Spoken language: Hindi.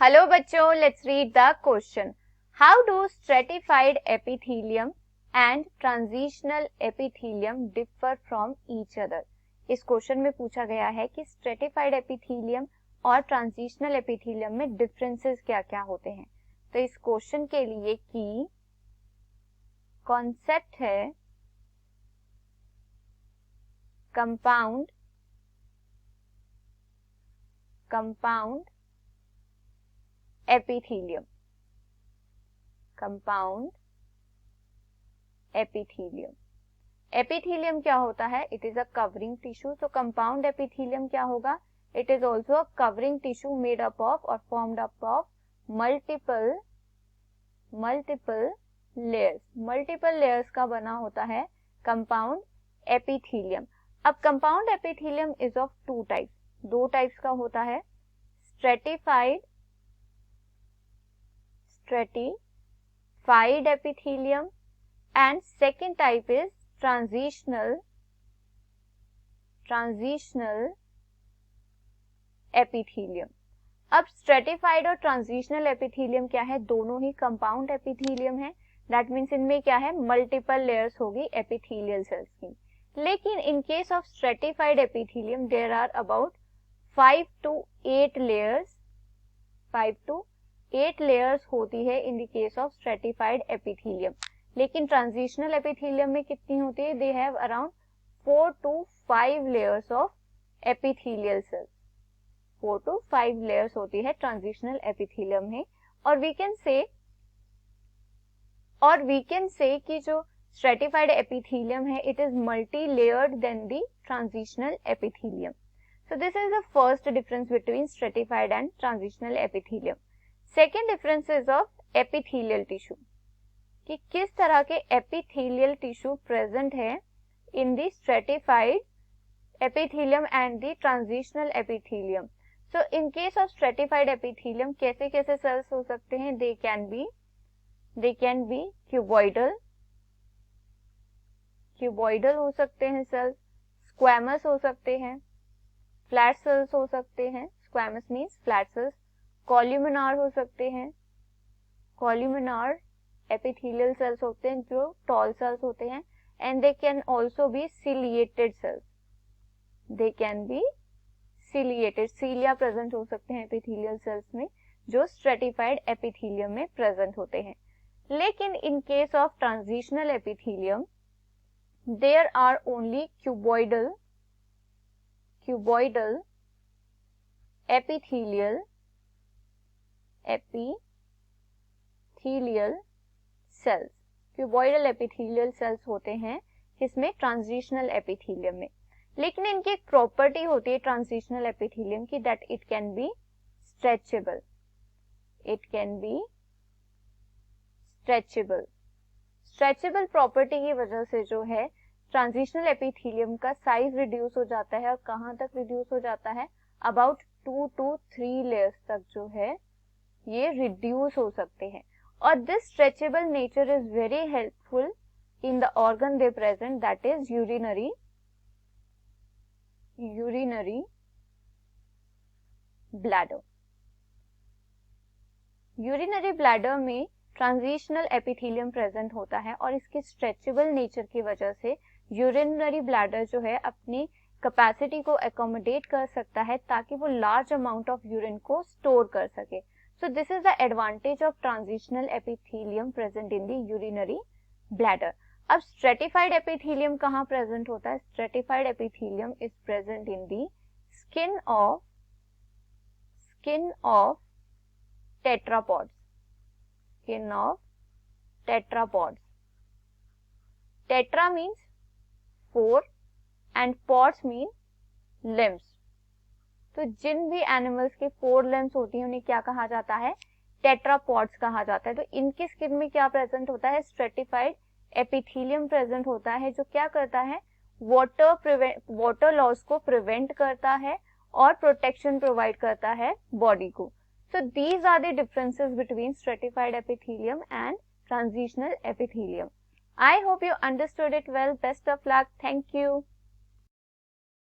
हेलो बच्चों, let's read the question. How do stratified epithelium and transitional epithelium differ from each other. इस क्वेश्चन में पूछा गया है कि स्ट्रेटिफाइड एपिथेलियम और ट्रांजिशनल एपिथेलियम में डिफरेंसेस क्या क्या होते हैं. तो इस क्वेश्चन के लिए की कॉन्सेप्ट है compound epithelium. Compound epithelium. Epithelium क्या होता है? It is a covering tissue. So compound epithelium क्या होगा? It is also a covering tissue made up of or formed up of multiple layers का बना होता है कंपाउंड एपिथेलियम. अब compound epithelium is of two types. दो टाइप्स का होता है, stratified epithelium and second type is transitional epithelium. अब स्ट्रेटिफाइड और ट्रांजिशनल एपिथेलियम क्या है? दोनों ही कंपाउंड एपिथेलियम है. दैट मीन्स इनमें क्या है? मल्टीपल लेयर्स होगी एपिथेलियल सेल्स की. लेकिन in case of stratified epithelium there are about 5 to 8 layers होती है in the case of stratified epithelium. लेकिन ट्रांजिशनल एपिथेलियम में कितनी होती है? They have around 4 to 5 layers of epithelial cells. 4 to 5 layers होती है ट्रांजिशनल एपिथेलियम में. और वी कैन से कि जो स्ट्रेटिफाइड एपिथेलियम है it is multi layered than the transitional epithelium. So this is the first difference between stratified and transitional epithelium. Second difference is of epithelial tissue. कि किस तरह के epithelial tissue present है in the stratified epithelium and the transitional epithelium. So in case of stratified epithelium कैसे कैसे cells हो सकते हैं? They can be cuboidal हो सकते हैं cells, squamous हो सकते हैं, फ्लैट सेल्स हो सकते हैं. Squamous means flat cells. Columnar हो सकते हैं. कॉल्यूमिनार एपिथेलियल सेल्स होते हैं जो टॉल सेल्स होते हैं. And they can also be ciliated cells. Cilia present हो सकते हैं एपिथेलियल सेल्स में जो स्ट्रेटिफाइड एपिथेलियम में प्रेजेंट होते हैं. लेकिन in case of transitional epithelium there are only cuboidal epithelial cells. Cuboidal epithelial cells होते हैं किसमें? ट्रांजिशनल एपिथेलियम में. लेकिन इनकी एक प्रॉपर्टी होती है ट्रांजिशनल एपिथेलियम की, that it can be stretchable. Stretchable property की वजह से जो है ट्रांजिशनल एपिथेलियम का साइज रिड्यूस हो जाता है. और कहां तक रिड्यूस हो जाता है? अबाउट 2 to 3 लेयर्स तक जो है ये रिड्यूस हो सकते हैं. और this stretchable nature is very helpful in the organ they present, that is urinary bladder. Urinary bladder में ट्रांजिशनल एपिथेलियम प्रेजेंट होता है और इसके स्ट्रेचेबल नेचर की वजह से यूरिनरी ब्लैडर जो है अपनी कैपेसिटी को एकोमोडेट कर सकता है ताकि वो लार्ज अमाउंट ऑफ यूरिन को स्टोर कर सके. So this is the advantage of transitional epithelium present in the urinary bladder. अब स्ट्रेटिफाइड एपिथेलियम कहाँ प्रेजेंट होता है? Stratified epithelium is present in the skin of tetrapods. Tetra means 4 and pods mean limbs. तो जिन भी एनिमल्स के 4 limbs होती हैं उन्हें क्या कहा जाता है? टेट्रापॉड्स कहा जाता है. तो इनकी स्किन में क्या प्रेजेंट होता है? स्ट्रेटिफाइड एपिथेलियम प्रेजेंट होता है जो क्या करता है? वाटर लॉस को प्रिवेंट करता है और प्रोटेक्शन प्रोवाइड करता है बॉडी को. So these are the differences between stratified epithelium and transitional epithelium. I hope you understood it well. Best of luck. Thank you.